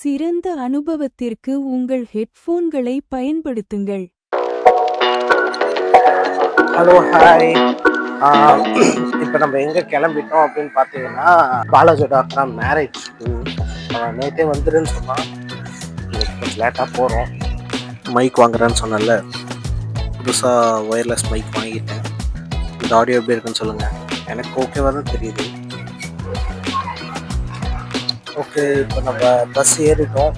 சிறந்த அனுபவத்திற்கு உங்கள் ஹெட்போன்களை பயன்படுத்துங்கள். Hello hi. இப்போ நம்ம எங்கே கிளம்பிட்டோம் அப்படின்னு பார்த்தீங்கன்னா பாலாஜியோட அக்கா மேரேஜ்க்கு நேற்றே வந்துடுன்னு சொன்னால் இன்னைக்கு கொஞ்சம் லேட்டாக போகிறோம். மைக் வாங்குறேன்னு சொன்னல, புதுசாக ஒயர்லெஸ் மைக் வாங்கிட்டேன். இந்த ஆடியோ எப்படி இருக்குன்னு சொல்லுங்கள். எனக்கு ஓகேவாக தான் தெரியுது. ஓகே, இப்போ நம்ம பஸ் ஏறிட்டோம்.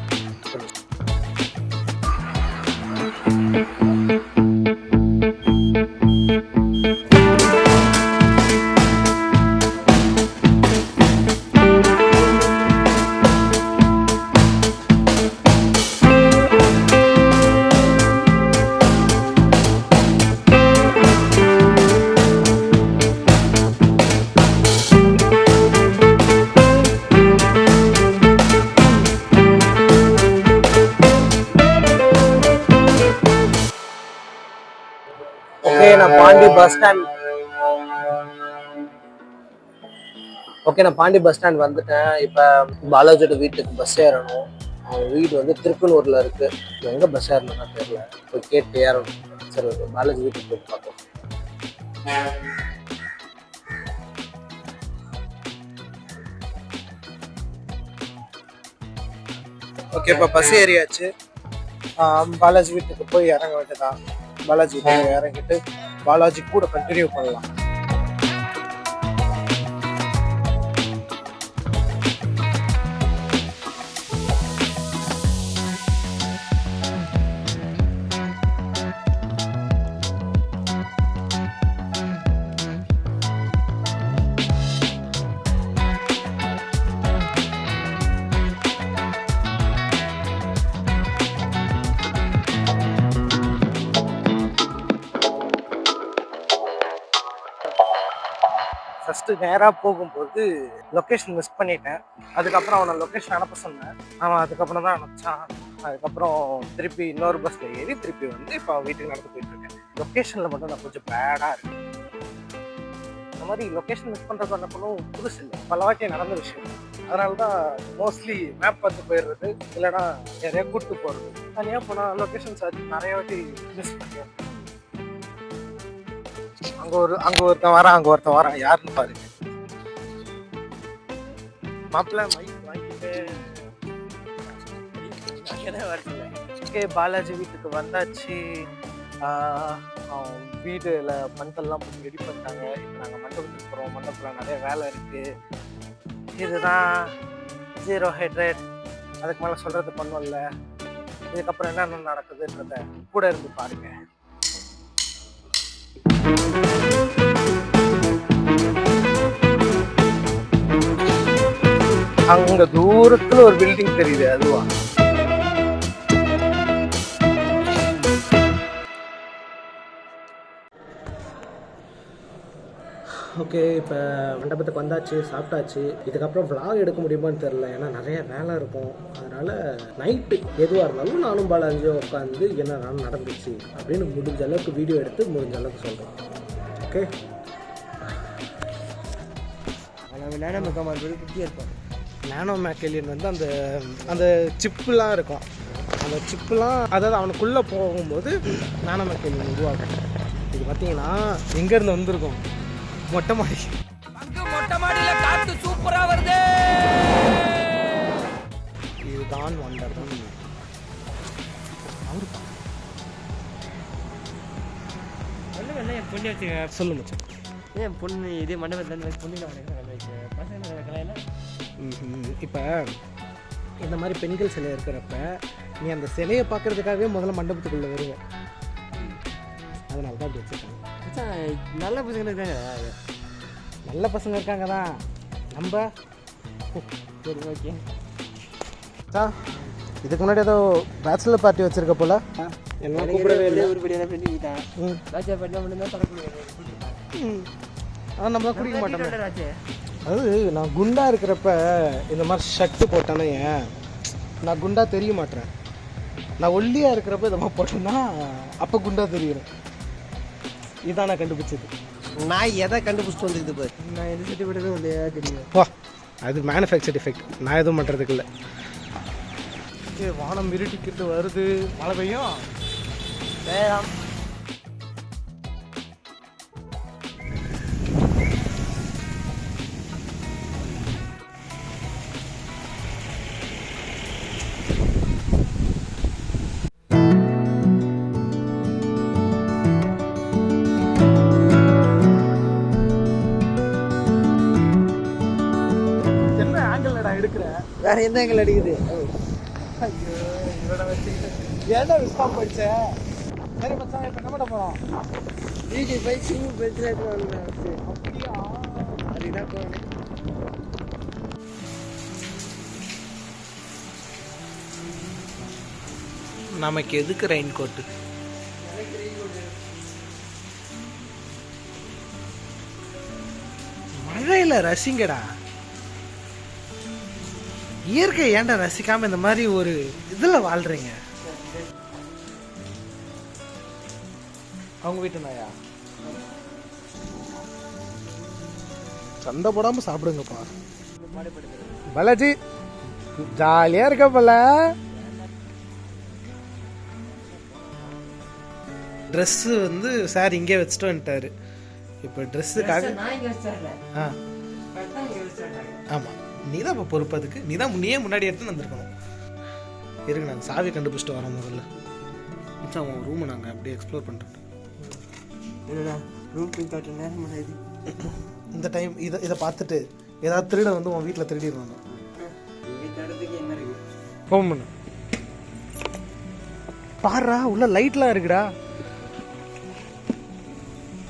நான் பாண்டி பஸ் ஸ்டாண்ட் வந்துட்டேன். இப்போ பாலாஜியோட வீட்டுக்கு பஸ் ஏறணும். அவங்க வீடு வந்து திருப்பனூர்ல இருக்கு. எங்க பஸ் ஏறணும்னா தெரியல, போய் கேட்டு ஏறணும். சரி, பாலாஜி வீட்டுக்கு போய் பார்ப்போம். ஓகே, இப்போ பஸ் ஏறியாச்சு. பாலாஜி வீட்டுக்கு போய் இறங்க வேண்டியதான். பாலாஜி இறங்கிட்டு பாலாஜி கூட கண்டினியூ பண்ணலாம். ஃபஸ்ட்டு நேராக போகும்போது லொக்கேஷன் மிஸ் பண்ணிட்டேன். அதுக்கப்புறம் அவனை லொக்கேஷன் அனுப்ப சொன்னேன். அவன் அதுக்கப்புறம் தான் அனுப்பிச்சான். அதுக்கப்புறம் திருப்பி இன்னொரு பஸ்ஸில் ஏறி திருப்பி வந்து இப்போ அவன் வீட்டுக்கு நடந்து போயிட்டுருக்கேன். லொக்கேஷனில் மட்டும் நான் கொஞ்சம் பேடாக இருக்கேன். இந்த மாதிரி லொக்கேஷன் மிஸ் பண்ணுறது அனுப்பணும் புதுசு இல்லை, பல வாட்டி நடந்த விஷயம். அதனால தான் மோஸ்ட்லி மேப் பார்த்து போயிடுறது, இல்லைனா நிறையா கூப்பிட்டு போகிறது. தனியாக போனால் லொக்கேஷன் சார்ஜ் நிறைய வாட்டி மிஸ் பண்ணிடுறேன். அங்க ஒருத்தன் வரான் யாருன்னு பாருங்க. மாப்பிள்ள மைக் வாங்கிட்டு ஓகே, பாலாஜி வீட்டுக்கு வந்தாச்சு. வீடுல பந்தல்லாம் போட்டு ரெடி பண்ணிட்டாங்க. இப்போ நாங்கள் மண்டபத்துக்கு போகிறோம். மண்டபத்தில் நிறைய வேலை இருக்கு. இதுதான் 0 அதுக்கு மேலே சொல்றது பண்ணும்ல. இதுக்கப்புறம் என்னென்ன நடக்குதுன்றத கூட இருந்து பாருங்க. அங்க தூரத்துல ஒரு பில்டிங் தெரியுது, அதுவா? ஓகே, இப்போ மண்டபத்துக்கு வந்தாச்சு, சாப்பிட்டாச்சு. இதுக்கப்புறம் vlog எடுக்க முடியுமான்னு தெரில, ஏன்னா நிறைய வேலை இருக்கும். அதனால் நைட்டு எதுவாக இருந்தாலும் நானும் பாலாஜியும் உட்காந்து என்ன நடந்துச்சு அப்படின்னு முடிஞ்ச அளவுக்கு வீடியோ எடுத்து முடிஞ்ச அளவுக்கு சொல்கிறோம். ஓகே, நானோ மேக்கமான் குட்டியாக இருப்போம். நானோ மேக்கேலியன் வந்து அந்த சிப்புலாம் இருக்கும். அந்த சிப்புலாம் அதாவது அவனுக்குள்ளே போகும்போது நானோ மேக்கேலியன் உருவாகும். இது பார்த்தீங்கன்னா எங்கேருந்து வந்திருக்கும்? மொட்டை மாடியில காத்து சூப்பரா வருது. இதுதான் வண்டர். சொல்லு மச்சான். ஏன் பொண்ணு இதே மண்டபத்தில் பொண்ணு இப்போ இந்த மாதிரி பெண்கள் சிலை இருக்கிறப்ப நீ அந்த சிலையை பார்க்கறதுக்காகவே முதல்ல மண்டபத்துக்குள்ளே வருவேன். அதனால தான் அப்படி வச்சுருக்காங்க. நல்ல பசங்க இருக்காங்க, நல்ல பசங்க இருக்காங்க தான். நம்ம சரி ஓகே. இதுக்கு முன்னாடி ஏதோ பேச்சுலர் பார்ட்டி வச்சிருக்க போல. என்ன கூப்பிடவே இல்லை. உருப்படியான ஃப்ரெண்டு ராஜா பாட்டிலாம் மட்டும்தான் தொடர்பு. நம்ம குடிக்க மாட்டோம். அது நான் குண்டா இருக்கிறப்ப இந்த மாதிரி ஷர்ட்டு போட்டேன்னா நான் குண்டா தெரிய மாட்டேன். நான் ஒல்லியாக இருக்கிறப்ப இதை மாதிரி போட்டேன்னா அப்போ குண்டா தெரியும். இதான் நான் கண்டுபிடிச்சது. நான் எதை கண்டுபிடிச்சிட்டு வந்துக்குது பாரு. நான் எது சர்டிஃபிகேட்டும் இல்லையா தெரியும். வா, அது மேனுஃபேக்சர் டிஃபெக்ட். நான் எதுவும் பண்ணுறதுக்கு இல்லை. வானம் இருட்டிக்கிட்டு வருது, மழை பெய்யும். வேளாம் என்ன ஆங்கிள்டா எடுக்கிற? வேற எந்த எங்கள் அடிக்குது? ஐயோ, இவனை வச்சுக்கிட்டு ஏன்டா விஸ்காம் படிச்ச? சரி மச்சான், இப்போ என்ன பண்ண போறோம்? வீட்டுக்கு போய் ஸ்விம்மிங் பென்சில் எடுத்து வரணும். அப்படியா? அதுதான் போகணும். நமக்கு எதுக்கு ரெயின் கோட்டு? மழையில ரசிங்கடா. இயற்கை ஏன்டா ரசிக்காம இந்த மாதிரி ஒரு இதுல வாழ்றீங்க? அவங்க வீட்டு நாயா? சண்டை போடாம சாப்பிடுங்கப்பா. பாலாஜி ஜாலியா இருக்க போல. ட்ரெஸ்ஸு வந்து சார் இங்கே வச்சுட்டு வந்துட்டாரு. இப்போ ட்ரெஸ்ஸுக்காக ஆ ஆமாம், நீ தான் இப்போ பொறுப்பு. அதுக்கு நீயே முன்னாடி எடுத்து வந்திருக்கணும். இருக்கு, நாங்கள் சாவி கண்டுபிடிச்சிட்டு வரோம். முதல்ல மச்சான் உன் ரூமை நாங்கள் அப்படியே எக்ஸ்ப்ளோர் பண்ணிட்டு என்னடா ரூம் காட்டுற நேரம் முடியாது. இந்த டைம் இதை பார்த்துட்டு ஏதாவது திருட வந்து உன் வீட்டில் திருடிடுவாங்க. இங்கே தடத்துக்கு என்ன இருக்கு? ஃபோன் பண்ணு. பாருடா, உள்ள லைட்லாம் இருக்குடா.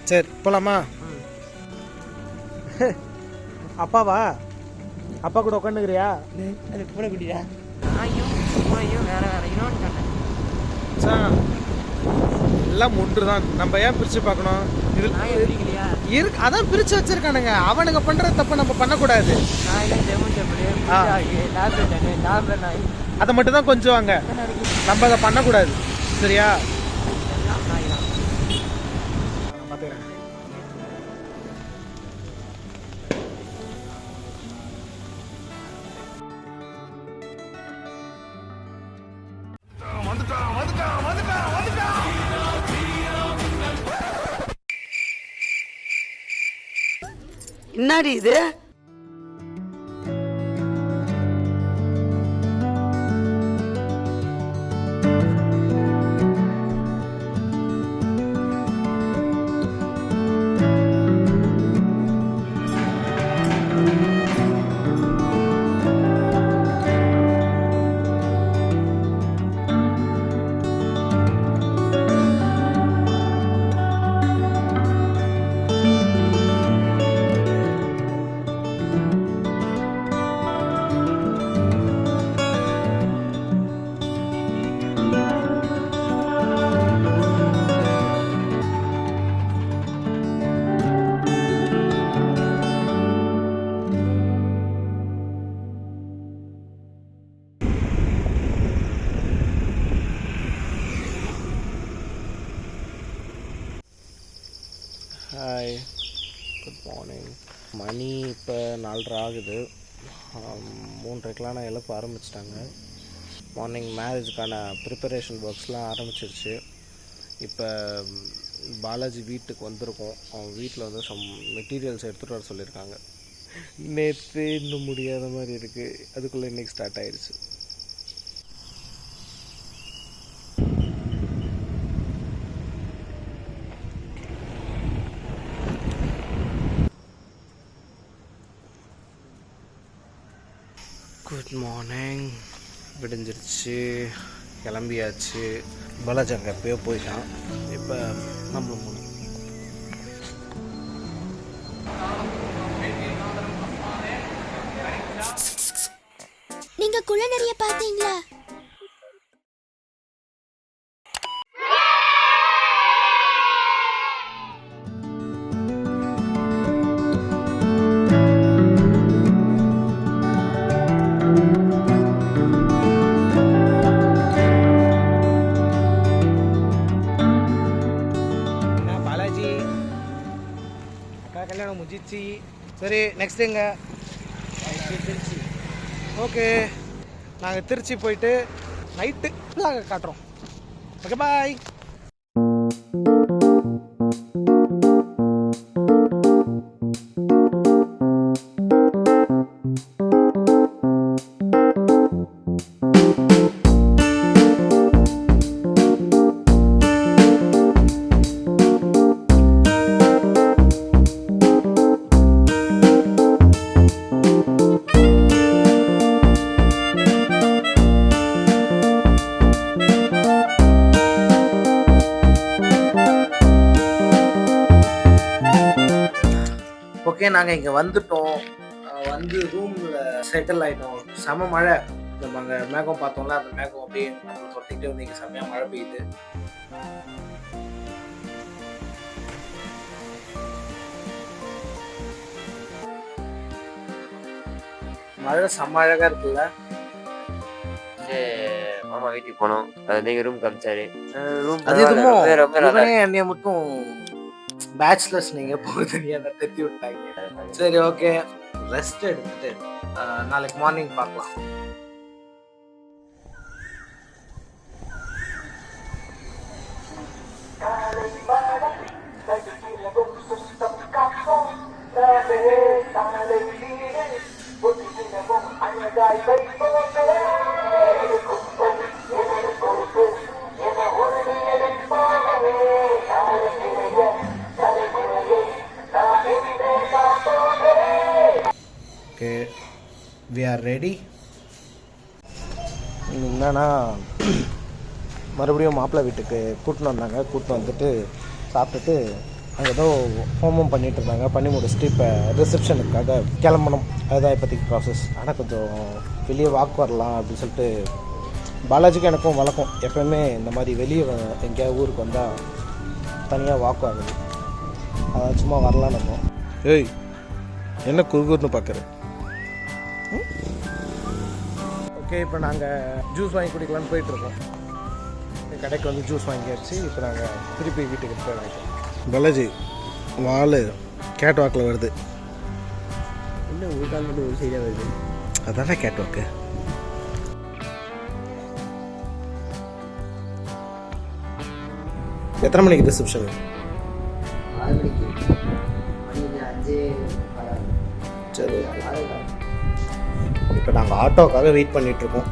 சரி போலாமா? அப்பாவா? அப்பா கூட உட்காந்துக்கிறியா? அது கூட குடிடா. ஐயும் வேற இன்னொன்று கண்டேன். எல்லாம் ஒன்று தான். நம்ம ஏன் பிரித்து பார்க்கணும்? இதில் பிரிக்கலையா இருக்கு, அதான் பிரித்து வச்சிருக்கானுங்க. அவனுங்க பண்ணுற தப்பை நம்ம பண்ணக்கூடாது. அதை மட்டும் தான் கொஞ்சம் வாங்க, நம்ம அதை பண்ணக்கூடாது. சரியா? பார்த்துக்கிறேன். என்னடி இது? Hi, good morning. மணி இப்போ 4:30 ஆகுது. 3:30க்கெலாம் நான் எழுப்ப ஆரம்பிச்சிட்டாங்க. மார்னிங் மேரேஜுக்கான ப்ரிப்பரேஷன் ஒர்க்ஸ்லாம் ஆரம்பிச்சிருச்சு. இப்போ பாலாஜி வீட்டுக்கு வந்திருக்கோம். அவன் வீட்டில் வந்து சம் மெட்டீரியல்ஸ் எடுத்துகிட்டு வர சொல்லியிருக்காங்க. நேற்று இன்னும் முடியாத மாதிரி இருக்குது, அதுக்குள்ளே இன்றைக்கி ஸ்டார்ட் ஆயிடுச்சு. Good morning. விடிஞ்சிருச்சு, கிளம்பியாச்சு. பாலாஜி அங்கே எப்பயோ போயிட்டான். இப்போ நம்மளும் போகணும். நீங்க குள்ள நிறைய பாத்தீங்களா? பாலாஜி அக்கா கல்யாணம் முடிஞ்சிச்சு. சரி, நெக்ஸ்ட் எங்க? திருச்சி. ஓகே, நாங்கள் திருச்சி போயிட்டு நைட்டு நாங்கள் காட்டுறோம். Okay bye. ஓகே, நாங்கள் இங்கே வந்துட்டோம். வந்து ரூமில் செட்டில் ஆகிட்டோம். செம மழை. நம்ம அங்கே மேகம் பார்த்தோம்ல, அந்த மேகம் அப்படியே நம்மளை தொட்டிக்கிட்டே வந்து இங்கே செம்மையாக மழை பெய்யுது. மழை செம்ம அழகாக இருக்குல்ல. மாமா வீட்டுக்கு போனோம். அது நீங்கள் ரூம் காமிச்சாரு. ரூம் அது எதுமோ ரொம்ப நல்லா இவனே என்னைய மட்டும் பேச்சுலர்ஸ் நீங்கள் போகுது நீ அதை தெத்தி விட்டாங்க. சரி ஓகே, ரெஸ்ட் எடுத்துட்டு நாளைக்கு மார்னிங் பார்க்கலாம். Okay, we are ready. என்னன்னா மறுபடியும் மாப்பிள்ளை வீட்டுக்கு கூட்டின்னு வந்தாங்க. கூட்டின்னு வந்துட்டு சாப்பிட்டுட்டு அங்கே ஏதோ ஹோமம் பண்ணிகிட்டு இருந்தாங்க. பண்ணி முடிச்சுட்டு இப்போ ரிசப்ஷனுக்காக கிளம்பணும். அதுதான் இப்போதைக்கு ப்ராசஸ். ஆனால் கொஞ்சம் வெளியே வாக் வரலாம் அப்படின்னு சொல்லிட்டு பாலாஜிக்கும் எனக்கும் வழக்கம். எப்போயுமே இந்த மாதிரி வெளியே எங்கேயாவது ஊருக்கு வந்தால் தனியாக வாக் ஆகுது. அதான் சும்மா வரலாம் நம்ம. ஏய், என்ன குறுகுறுன்னு பார்க்குற? ஓகே, இப்போ நாங்கள் ஜூஸ் வாங்கி குடிக்கலான்னு போயிட்டுருக்கோம். கடைக்கு வந்து ஜூஸ் வாங்கியாச்சு. இப்போ நாங்கள் திருப்பி வீட்டுக்கு போய் வாங்கிட்டோம். பாலாஜி வால் கேட் வாக்கில் வருது. இன்னும் உங்களுக்காக மட்டும் ஒரு சைடாக வருது. அதானே கேட் வாக்கு. எத்தனை மணிக்கு ரிசப்ஷன்? 6 மணிக்கு. மணி 5. சரி, இப்போ நாங்கள் ஆட்டோக்காக வெயிட் பண்ணிகிட்ருக்கோம்.